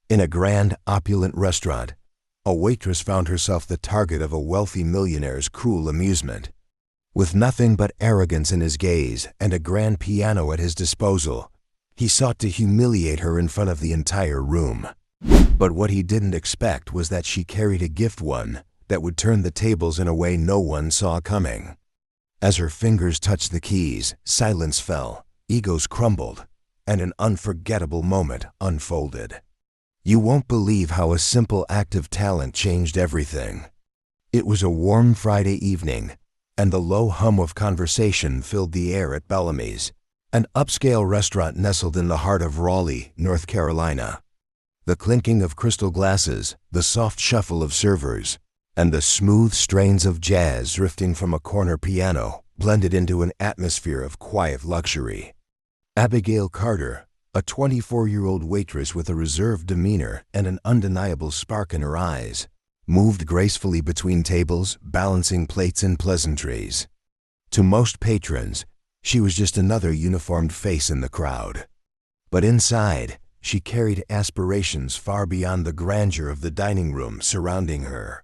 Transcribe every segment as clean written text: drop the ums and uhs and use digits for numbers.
In a grand, opulent restaurant, a waitress found herself the target of a wealthy millionaire's cruel amusement. With nothing but arrogance in his gaze and a grand piano at his disposal, he sought to humiliate her in front of the entire room. But what he didn't expect was that she carried a gift one that would turn the tables in a way no one saw coming. As her fingers touched the keys, silence fell, egos crumbled, and an unforgettable moment unfolded. You won't believe how a simple act of talent changed everything. It was a warm Friday evening, and the low hum of conversation filled the air at Bellamy's, an upscale restaurant nestled in the heart of Raleigh, North Carolina. The clinking of crystal glasses, the soft shuffle of servers, and the smooth strains of jazz drifting from a corner piano blended into an atmosphere of quiet luxury. Abigail Carter, a 24-year-old waitress with a reserved demeanor and an undeniable spark in her eyes, moved gracefully between tables, balancing plates and pleasantries. To most patrons, she was just another uniformed face in the crowd. But inside, she carried aspirations far beyond the grandeur of the dining room surrounding her.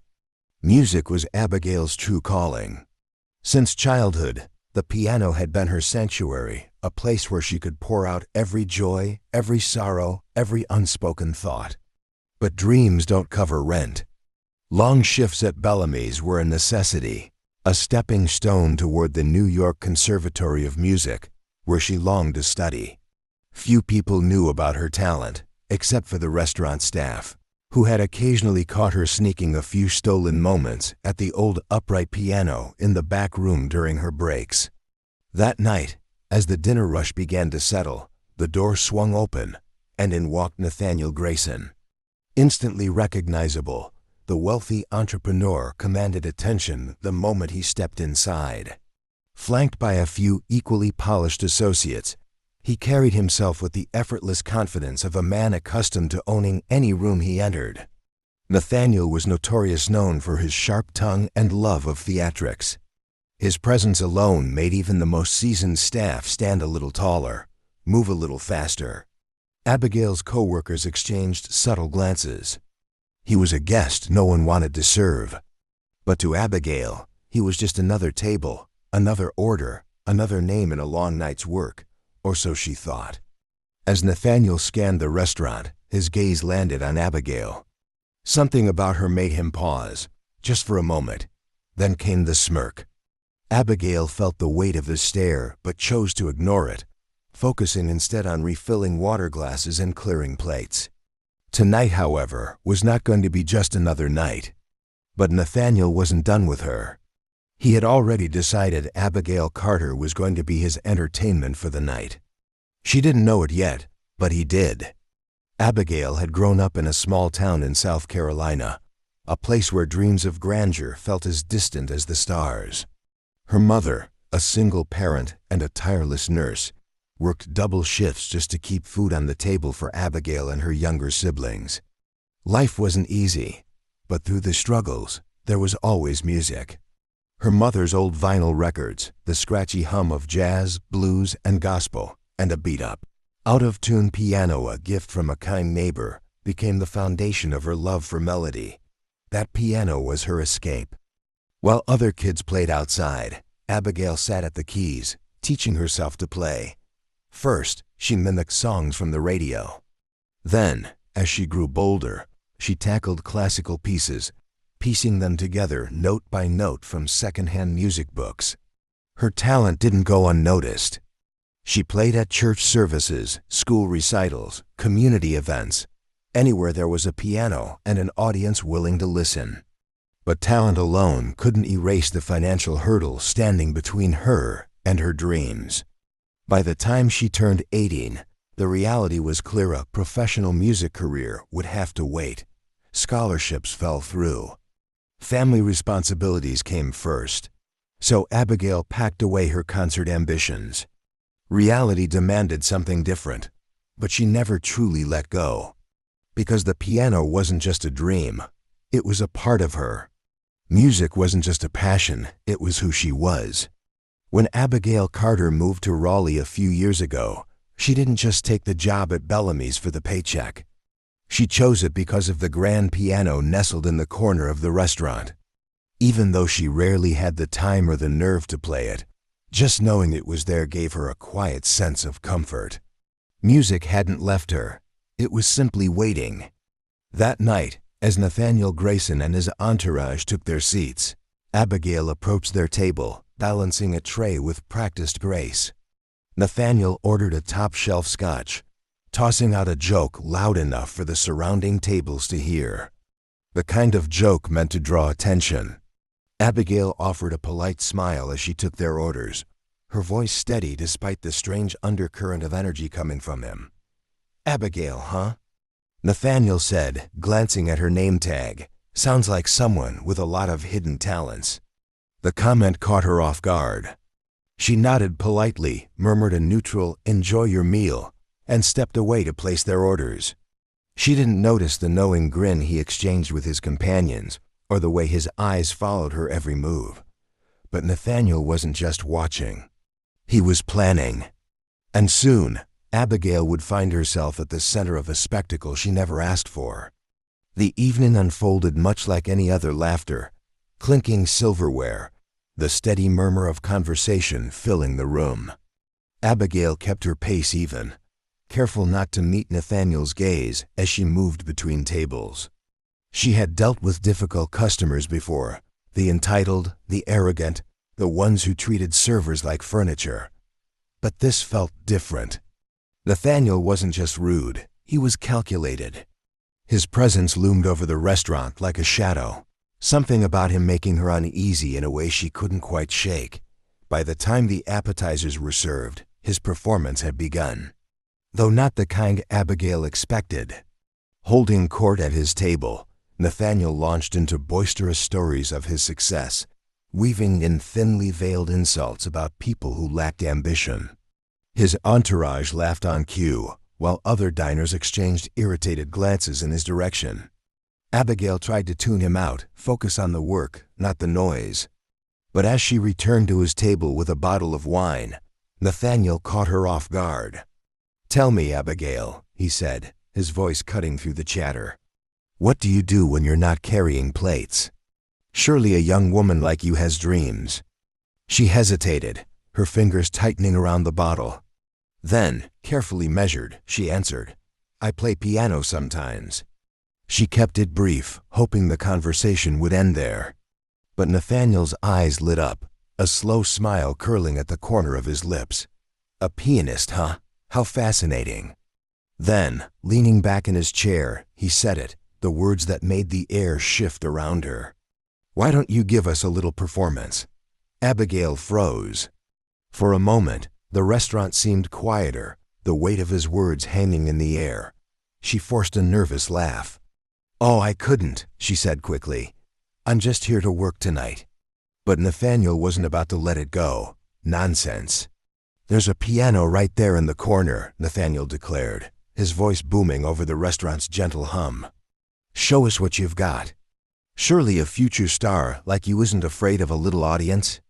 Music was Abigail's true calling. Since childhood, the piano had been her sanctuary, a place where she could pour out every joy, every sorrow, every unspoken thought. But dreams don't cover rent. Long shifts at Bellamy's were a necessity, a stepping stone toward the New York Conservatory of Music, where she longed to study. Few people knew about her talent, except for the restaurant staff, who had occasionally caught her sneaking a few stolen moments at the old upright piano in the back room during her breaks. That night, as the dinner rush began to settle, the door swung open, and in walked Nathaniel Grayson. Instantly recognizable, the wealthy entrepreneur commanded attention the moment he stepped inside. Flanked by a few equally polished associates, he carried himself with the effortless confidence of a man accustomed to owning any room he entered. Nathaniel was notorious known for his sharp tongue and love of theatrics. His presence alone made even the most seasoned staff stand a little taller, move a little faster. Abigail's co-workers exchanged subtle glances. He was a guest no one wanted to serve. But to Abigail, he was just another table, another order, another name in a long night's work. Or so she thought. As Nathaniel scanned the restaurant, his gaze landed on Abigail. Something about her made him pause, just for a moment. Then came the smirk. Abigail felt the weight of the stare, but chose to ignore it, focusing instead on refilling water glasses and clearing plates. Tonight, however, was not going to be just another night. But Nathaniel wasn't done with her. He had already decided Abigail Carter was going to be his entertainment for the night. She didn't know it yet, but he did. Abigail had grown up in a small town in South Carolina, a place where dreams of grandeur felt as distant as the stars. Her mother, a single parent and a tireless nurse, worked double shifts just to keep food on the table for Abigail and her younger siblings. Life wasn't easy, but through the struggles, there was always music. Her mother's old vinyl records, the scratchy hum of jazz, blues, and gospel, and a beat-up, out-of-tune piano, a gift from a kind neighbor, became the foundation of her love for melody. That piano was her escape. While other kids played outside, Abigail sat at the keys, teaching herself to play. First, she mimicked songs from the radio. Then, as she grew bolder, she tackled classical pieces, piecing them together note by note from second-hand music books. Her talent didn't go unnoticed. She played at church services, school recitals, community events, anywhere there was a piano and an audience willing to listen. But talent alone couldn't erase the financial hurdle standing between her and her dreams. By the time she turned 18, the reality was clear: a professional music career would have to wait. Scholarships fell through. Family responsibilities came first, so Abigail packed away her concert ambitions. Reality demanded something different, but she never truly let go. Because the piano wasn't just a dream, it was a part of her. Music wasn't just a passion, it was who she was. When Abigail Carter moved to Raleigh a few years ago, she didn't just take the job at Bellamy's for the paycheck. She chose it because of the grand piano nestled in the corner of the restaurant. Even though she rarely had the time or the nerve to play it, just knowing it was there gave her a quiet sense of comfort. Music hadn't left her. It was simply waiting. That night, as Nathaniel Grayson and his entourage took their seats, Abigail approached their table, balancing a tray with practiced grace. Nathaniel ordered a top-shelf scotch, tossing out a joke loud enough for the surrounding tables to hear. The kind of joke meant to draw attention. Abigail offered a polite smile as she took their orders, her voice steady despite the strange undercurrent of energy coming from him. "Abigail, huh?" Nathaniel said, glancing at her name tag. "Sounds like someone with a lot of hidden talents." The comment caught her off guard. She nodded politely, murmured a neutral "enjoy your meal," and stepped away to place their orders. She didn't notice the knowing grin he exchanged with his companions, or the way his eyes followed her every move. But Nathaniel wasn't just watching. He was planning. And soon, Abigail would find herself at the center of a spectacle she never asked for. The evening unfolded much like any other laughter, clinking silverware, the steady murmur of conversation filling the room. Abigail kept her pace even, careful not to meet Nathaniel's gaze as she moved between tables. She had dealt with difficult customers before, the entitled, the arrogant, the ones who treated servers like furniture. But this felt different. Nathaniel wasn't just rude, he was calculated. His presence loomed over the restaurant like a shadow, something about him making her uneasy in a way she couldn't quite shake. By the time the appetizers were served, his performance had begun. Though not the kind Abigail expected. Holding court at his table, Nathaniel launched into boisterous stories of his success, weaving in thinly veiled insults about people who lacked ambition. His entourage laughed on cue, while other diners exchanged irritated glances in his direction. Abigail tried to tune him out, focus on the work, not the noise. But as she returned to his table with a bottle of wine, Nathaniel caught her off guard. "Tell me, Abigail," he said, his voice cutting through the chatter. "What do you do when you're not carrying plates? Surely a young woman like you has dreams." She hesitated, her fingers tightening around the bottle. Then, carefully measured, she answered, "I play piano sometimes." She kept it brief, hoping the conversation would end there. But Nathaniel's eyes lit up, a slow smile curling at the corner of his lips. "A pianist, huh? How fascinating." Then, leaning back in his chair, he said it, the words that made the air shift around her. "Why don't you give us a little performance?" Abigail froze. For a moment, the restaurant seemed quieter, the weight of his words hanging in the air. She forced a nervous laugh. "Oh, I couldn't," she said quickly. "I'm just here to work tonight." But Nathaniel wasn't about to let it go. Nonsense. "There's a piano right there in the corner," Nathaniel declared, his voice booming over the restaurant's gentle hum. "Show us what you've got. Surely a future star like you isn't afraid of a little audience?"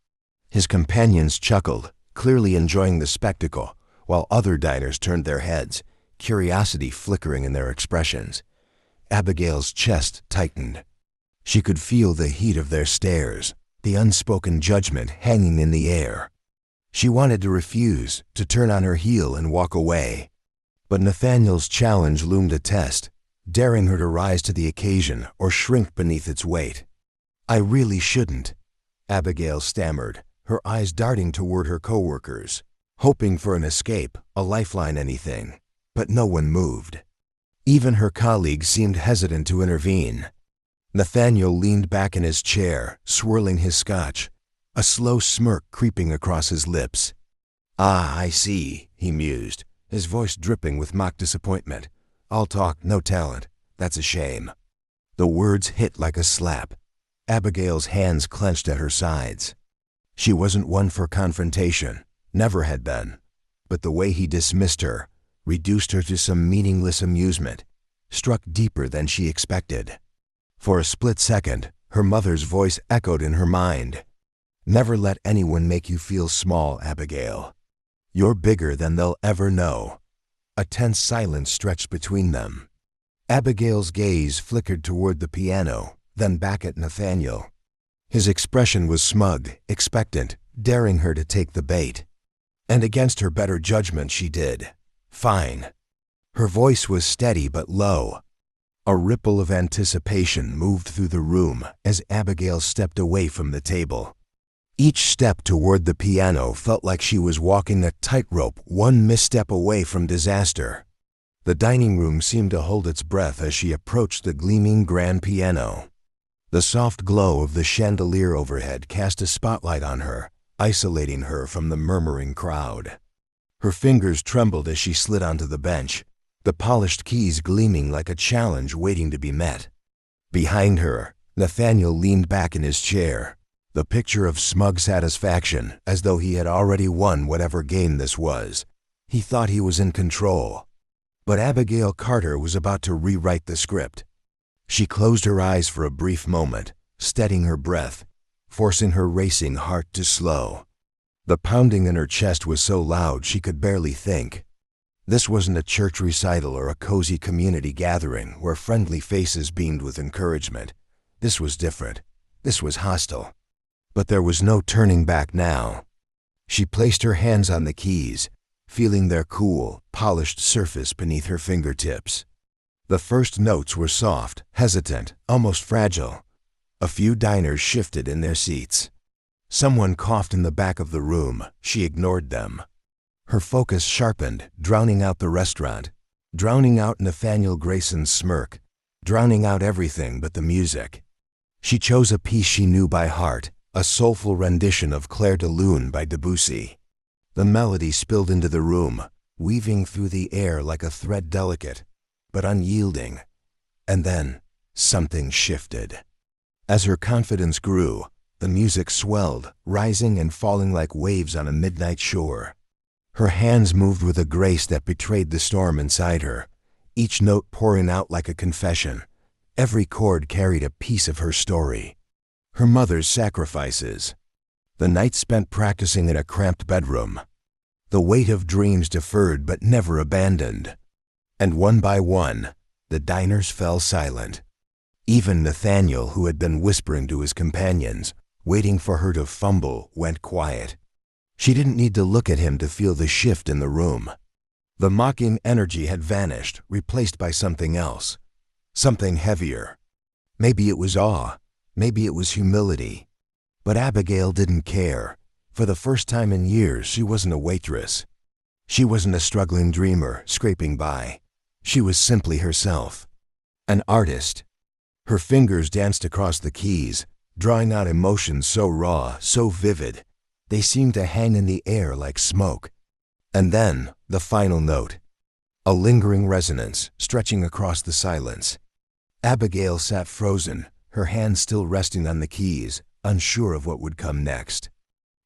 His companions chuckled, clearly enjoying the spectacle, while other diners turned their heads, curiosity flickering in their expressions. Abigail's chest tightened. She could feel the heat of their stares, the unspoken judgment hanging in the air. She wanted to refuse, to turn on her heel and walk away. But Nathaniel's challenge loomed a test, daring her to rise to the occasion or shrink beneath its weight. "I really shouldn't," Abigail stammered, her eyes darting toward her coworkers, hoping for an escape, a lifeline, anything. But no one moved. Even her colleagues seemed hesitant to intervene. Nathaniel leaned back in his chair, swirling his scotch, a slow smirk creeping across his lips. "Ah, I see," he mused, his voice dripping with mock disappointment. "All talk, no talent. That's a shame." The words hit like a slap. Abigail's hands clenched at her sides. She wasn't one for confrontation, never had been. But the way he dismissed her, reduced her to some meaningless amusement, struck deeper than she expected. For a split second, her mother's voice echoed in her mind. "Never let anyone make you feel small, Abigail. You're bigger than they'll ever know." A tense silence stretched between them. Abigail's gaze flickered toward the piano, then back at Nathaniel. His expression was smug, expectant, daring her to take the bait. And against her better judgment she did. Fine. Her voice was steady but low. A ripple of anticipation moved through the room as Abigail stepped away from the table. Each step toward the piano felt like she was walking a tightrope, one misstep away from disaster. The dining room seemed to hold its breath as she approached the gleaming grand piano. The soft glow of the chandelier overhead cast a spotlight on her, isolating her from the murmuring crowd. Her fingers trembled as she slid onto the bench, the polished keys gleaming like a challenge waiting to be met. Behind her, Nathaniel leaned back in his chair, the picture of smug satisfaction, as though he had already won whatever game this was. He thought he was in control. But Abigail Carter was about to rewrite the script. She closed her eyes for a brief moment, steadying her breath, forcing her racing heart to slow. The pounding in her chest was so loud she could barely think. This wasn't a church recital or a cozy community gathering where friendly faces beamed with encouragement. This was different. This was hostile. But there was no turning back now. She placed her hands on the keys, feeling their cool, polished surface beneath her fingertips. The first notes were soft, hesitant, almost fragile. A few diners shifted in their seats. Someone coughed in the back of the room. She ignored them. Her focus sharpened, drowning out the restaurant, drowning out Nathaniel Grayson's smirk, drowning out everything but the music. She chose a piece she knew by heart, a soulful rendition of Clair de Lune by Debussy. The melody spilled into the room, weaving through the air like a thread delicate, but unyielding. And then, something shifted. As her confidence grew, the music swelled, rising and falling like waves on a midnight shore. Her hands moved with a grace that betrayed the storm inside her, each note pouring out like a confession. Every chord carried a piece of her story. Her mother's sacrifices, the nights spent practicing in a cramped bedroom, the weight of dreams deferred but never abandoned. And one by one, the diners fell silent. Even Nathaniel, who had been whispering to his companions, waiting for her to fumble, went quiet. She didn't need to look at him to feel the shift in the room. The mocking energy had vanished, replaced by something else, something heavier. Maybe it was awe, maybe it was humility. But Abigail didn't care. For the first time in years, she wasn't a waitress. She wasn't a struggling dreamer, scraping by. She was simply herself. An artist. Her fingers danced across the keys, drawing out emotions so raw, so vivid, they seemed to hang in the air like smoke. And then, the final note. A lingering resonance, stretching across the silence. Abigail sat frozen, her hands still resting on the keys, unsure of what would come next.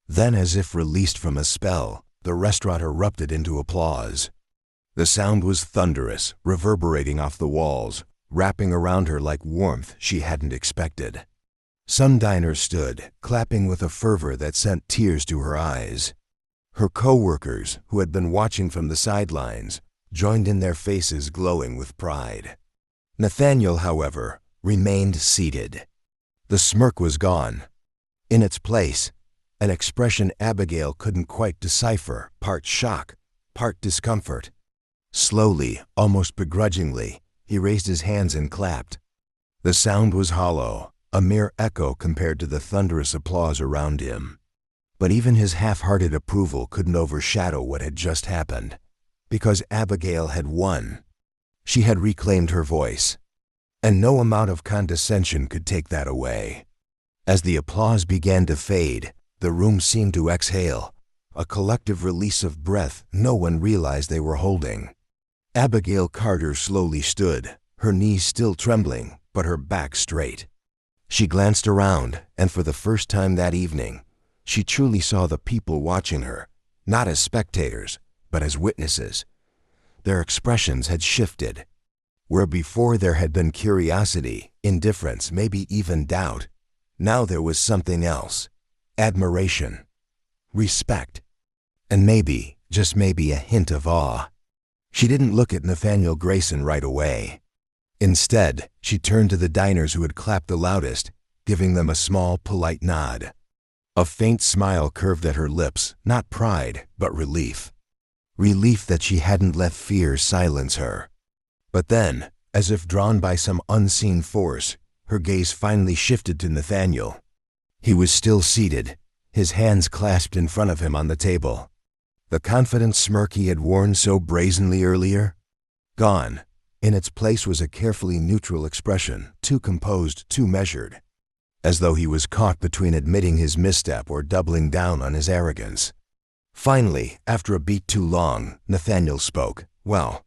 Then, as if released from a spell, the restaurant erupted into applause. The sound was thunderous, reverberating off the walls, wrapping around her like warmth she hadn't expected. Some diners stood, clapping with a fervor that sent tears to her eyes. Her co-workers, who had been watching from the sidelines, joined in, their faces glowing with pride. Nathaniel, however, remained seated. The smirk was gone. In its place, an expression Abigail couldn't quite decipher, part shock, part discomfort. Slowly, almost begrudgingly, he raised his hands and clapped. The sound was hollow, a mere echo compared to the thunderous applause around him. But even his half-hearted approval couldn't overshadow what had just happened, because Abigail had won. She had reclaimed her voice, and no amount of condescension could take that away. As the applause began to fade, the room seemed to exhale, a collective release of breath no one realized they were holding. Abigail Carter slowly stood, her knees still trembling, but her back straight. She glanced around, and for the first time that evening, she truly saw the people watching her, not as spectators, but as witnesses. Their expressions had shifted. Where before there had been curiosity, indifference, maybe even doubt, now there was something else: admiration, respect, and maybe, just maybe, a hint of awe. She didn't look at Nathaniel Grayson right away. Instead, she turned to the diners who had clapped the loudest, giving them a small, polite nod. A faint smile curved at her lips, not pride, but relief. Relief that she hadn't let fear silence her. But then, as if drawn by some unseen force, her gaze finally shifted to Nathaniel. He was still seated, his hands clasped in front of him on the table. The confident smirk he had worn so brazenly earlier? Gone. In its place was a carefully neutral expression, too composed, too measured, as though he was caught between admitting his misstep or doubling down on his arrogance. Finally, after a beat too long, Nathaniel spoke. Well,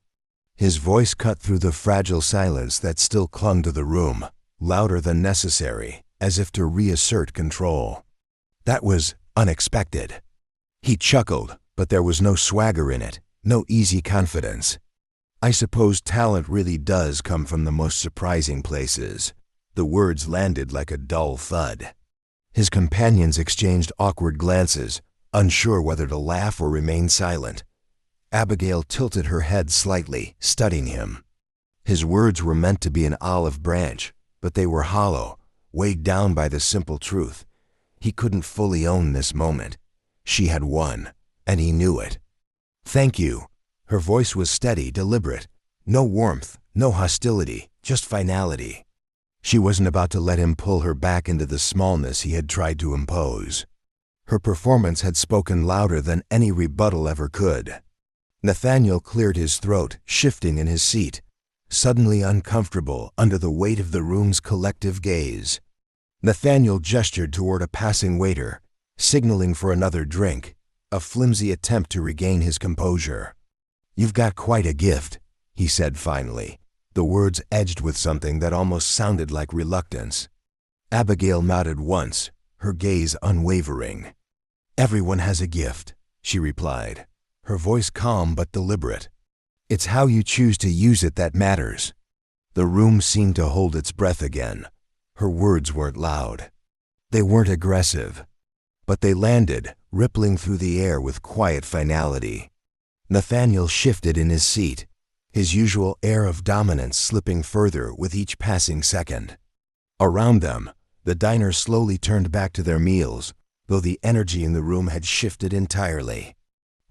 his voice cut through the fragile silence that still clung to the room, louder than necessary, as if to reassert control. That was unexpected. He chuckled, but there was no swagger in it, no easy confidence. I suppose talent really does come from the most surprising places. The words landed like a dull thud. His companions exchanged awkward glances, unsure whether to laugh or remain silent. Abigail tilted her head slightly, studying him. His words were meant to be an olive branch, but they were hollow, weighed down by the simple truth. He couldn't fully own this moment. She had won, and he knew it. Thank you. Her voice was steady, deliberate. No warmth, no hostility, just finality. She wasn't about to let him pull her back into the smallness he had tried to impose. Her performance had spoken louder than any rebuttal ever could. Nathaniel cleared his throat, shifting in his seat, suddenly uncomfortable under the weight of the room's collective gaze. Nathaniel gestured toward a passing waiter, signaling for another drink, a flimsy attempt to regain his composure. "You've got quite a gift," he said finally, the words edged with something that almost sounded like reluctance. Abigail nodded once, her gaze unwavering. "Everyone has a gift," she replied, her voice calm but deliberate. "It's how you choose to use it that matters." The room seemed to hold its breath again. Her words weren't loud. They weren't aggressive. But they landed, rippling through the air with quiet finality. Nathaniel shifted in his seat, his usual air of dominance slipping further with each passing second. Around them, the diners slowly turned back to their meals, though the energy in the room had shifted entirely.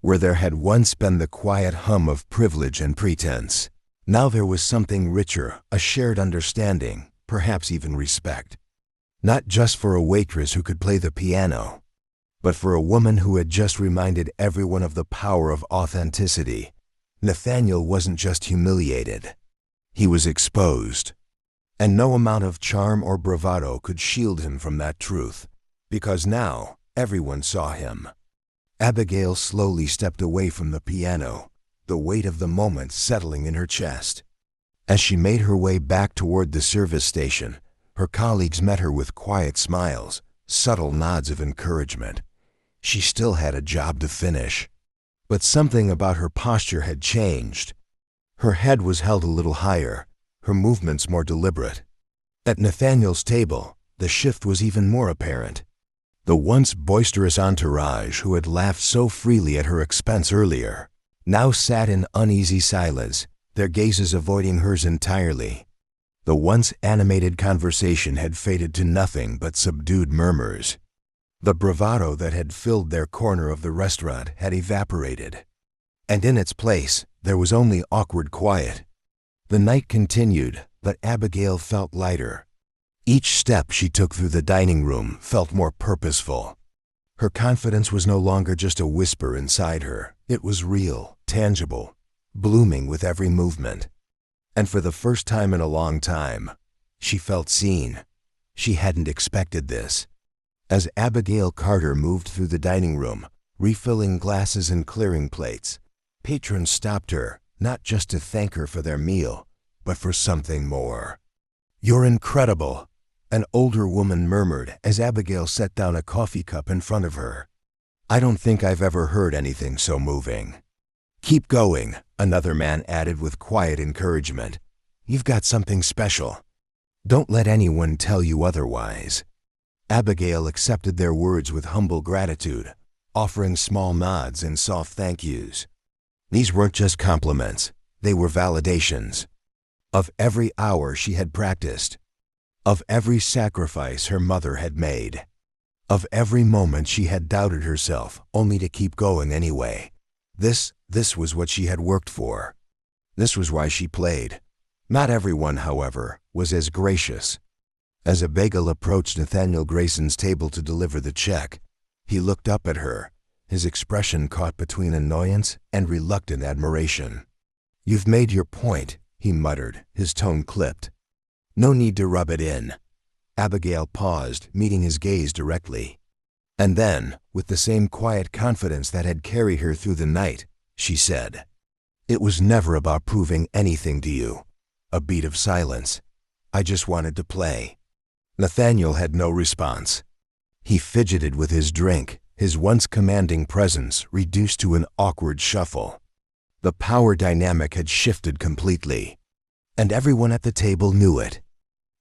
Where there had once been the quiet hum of privilege and pretense, now there was something richer, a shared understanding, perhaps even respect. Not just for a waitress who could play the piano, but for a woman who had just reminded everyone of the power of authenticity. Nathaniel wasn't just humiliated. He was exposed. And no amount of charm or bravado could shield him from that truth, because now everyone saw him. Abigail slowly stepped away from the piano, the weight of the moment settling in her chest. As she made her way back toward the service station, her colleagues met her with quiet smiles, subtle nods of encouragement. She still had a job to finish. But something about her posture had changed. Her head was held a little higher, her movements more deliberate. At Nathaniel's table, the shift was even more apparent. The once boisterous entourage who had laughed so freely at her expense earlier now sat in uneasy silence, their gazes avoiding hers entirely. The once animated conversation had faded to nothing but subdued murmurs. The bravado that had filled their corner of the restaurant had evaporated, and in its place there was only awkward quiet. The night continued, but Abigail felt lighter. Each step she took through the dining room felt more purposeful. Her confidence was no longer just a whisper inside her. It was real, tangible, blooming with every movement. And for the first time in a long time, she felt seen. She hadn't expected this. As Abigail Carter moved through the dining room, refilling glasses and clearing plates, patrons stopped her, not just to thank her for their meal, but for something more. "You're incredible," an older woman murmured as Abigail set down a coffee cup in front of her. "I don't think I've ever heard anything so moving." "Keep going," another man added with quiet encouragement. "You've got something special. Don't let anyone tell you otherwise." Abigail accepted their words with humble gratitude, offering small nods and soft thank yous. These weren't just compliments, they were validations. of every hour she had practiced, of every sacrifice her mother had made, of every moment she had doubted herself only to keep going anyway. This was what she had worked for. This was why she played. Not everyone, however, was as gracious. As Abigail approached Nathaniel Grayson's table to deliver the check, he looked up at her, his expression caught between annoyance and reluctant admiration. "You've made your point," he muttered, his tone clipped. "No need to rub it in." Abigail paused, meeting his gaze directly. And then, with the same quiet confidence that had carried her through the night, she said, "It was never about proving anything to you." A beat of silence. "I just wanted to play." Nathaniel had no response. He fidgeted with his drink, his once commanding presence reduced to an awkward shuffle. The power dynamic had shifted completely, and everyone at the table knew it.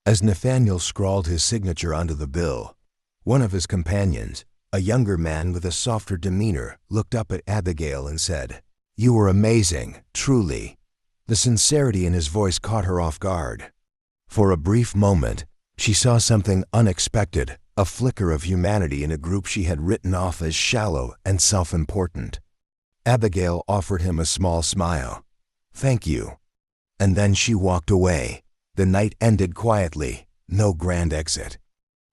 As Nathaniel scrawled his signature onto the bill, one of his companions, a younger man with a softer demeanor, looked up at Abigail and said, "You were amazing, truly." The sincerity in his voice caught her off guard. For a brief moment, she saw something unexpected, a flicker of humanity in a group she had written off as shallow and self-important. Abigail offered him a small smile. "Thank you." And then she walked away. The night ended quietly, no grand exit.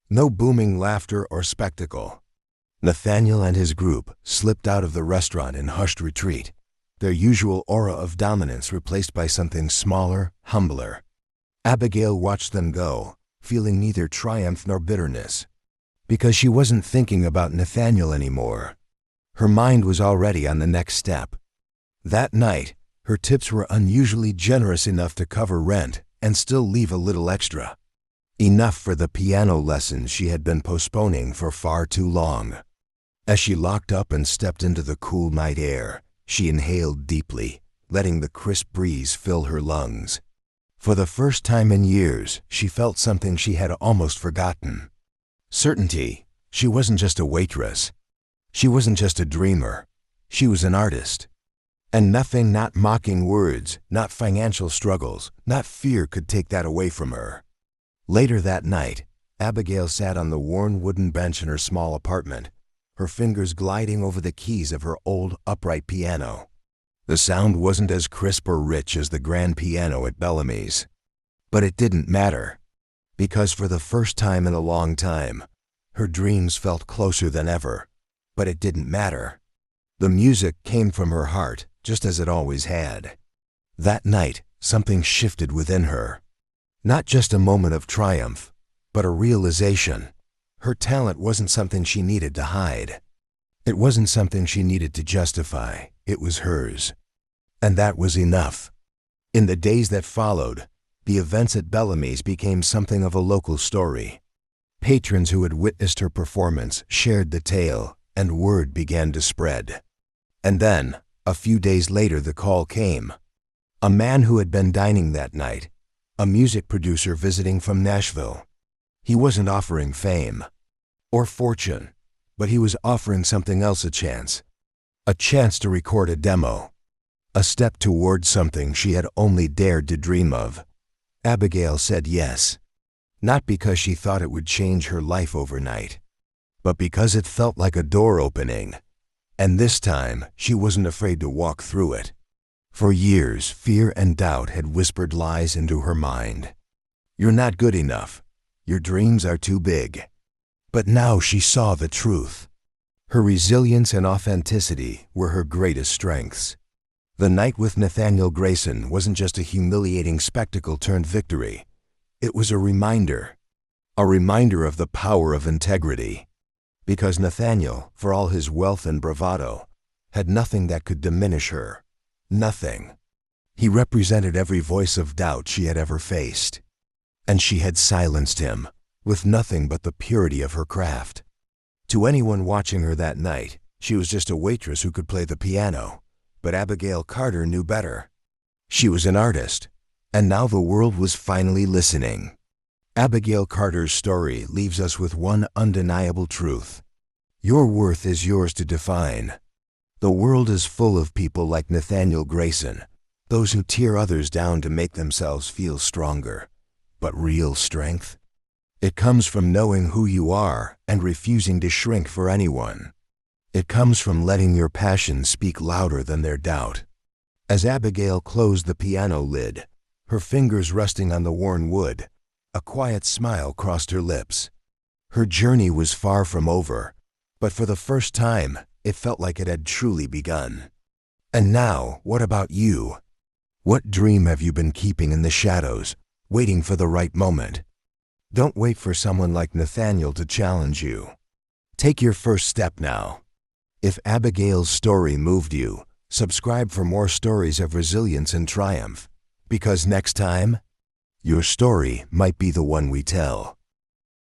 No booming laughter or spectacle. Nathaniel and his group slipped out of the restaurant in hushed retreat, their usual aura of dominance replaced by something smaller, humbler. Abigail watched them go, feeling neither triumph nor bitterness, because she wasn't thinking about Nathaniel anymore. Her mind was already on the next step. That night, her tips were unusually generous enough to cover rent and still leave a little extra. Enough for the piano lessons she had been postponing for far too long. As she locked up and stepped into the cool night air, she inhaled deeply, letting the crisp breeze fill her lungs. For the first time in years, she felt something she had almost forgotten. Certainty. She wasn't just a waitress. She wasn't just a dreamer. She was an artist. And nothing, not mocking words, not financial struggles, not fear could take that away from her. Later that night, Abigail sat on the worn wooden bench in her small apartment, her fingers gliding over the keys of her old, upright piano. The sound wasn't as crisp or rich as the grand piano at Bellamy's. But it didn't matter, because for the first time in a long time, her dreams felt closer than ever. But it didn't matter. The music came from her heart, just as it always had. That night, something shifted within her. Not just a moment of triumph, but a realization. Her talent wasn't something she needed to hide. It wasn't something she needed to justify. It was hers. And that was enough. In the days that followed, the events at Bellamy's became something of a local story. Patrons who had witnessed her performance shared the tale, and word began to spread. And then, a few days later, the call came. A man who had been dining that night, a music producer visiting from Nashville. He wasn't offering fame or fortune, but he was offering something else a chance to record a demo, a step toward something she had only dared to dream of. Abigail said yes, not because she thought it would change her life overnight, but because it felt like a door opening. And this time, she wasn't afraid to walk through it. For years, fear and doubt had whispered lies into her mind. "You're not good enough. Your dreams are too big." But now she saw the truth. Her resilience and authenticity were her greatest strengths. The night with Nathaniel Grayson wasn't just a humiliating spectacle turned victory. It was a reminder of the power of integrity. Because Nathaniel, for all his wealth and bravado, had nothing that could diminish her. Nothing. He represented every voice of doubt she had ever faced. And she had silenced him, with nothing but the purity of her craft. To anyone watching her that night, she was just a waitress who could play the piano. But Abigail Carter knew better. She was an artist, and now the world was finally listening. Abigail Carter's story leaves us with one undeniable truth. Your worth is yours to define. The world is full of people like Nathaniel Grayson, those who tear others down to make themselves feel stronger. But real strength? It comes from knowing who you are and refusing to shrink for anyone. It comes from letting your passion speak louder than their doubt. As Abigail closed the piano lid, her fingers resting on the worn wood, a quiet smile crossed her lips. Her journey was far from over, but for the first time, it felt like it had truly begun. And now, what about you? What dream have you been keeping in the shadows, waiting for the right moment? Don't wait for someone like Nathaniel to challenge you. Take your first step now. If Abigail's story moved you, subscribe for more stories of resilience and triumph. Because next time, your story might be the one we tell.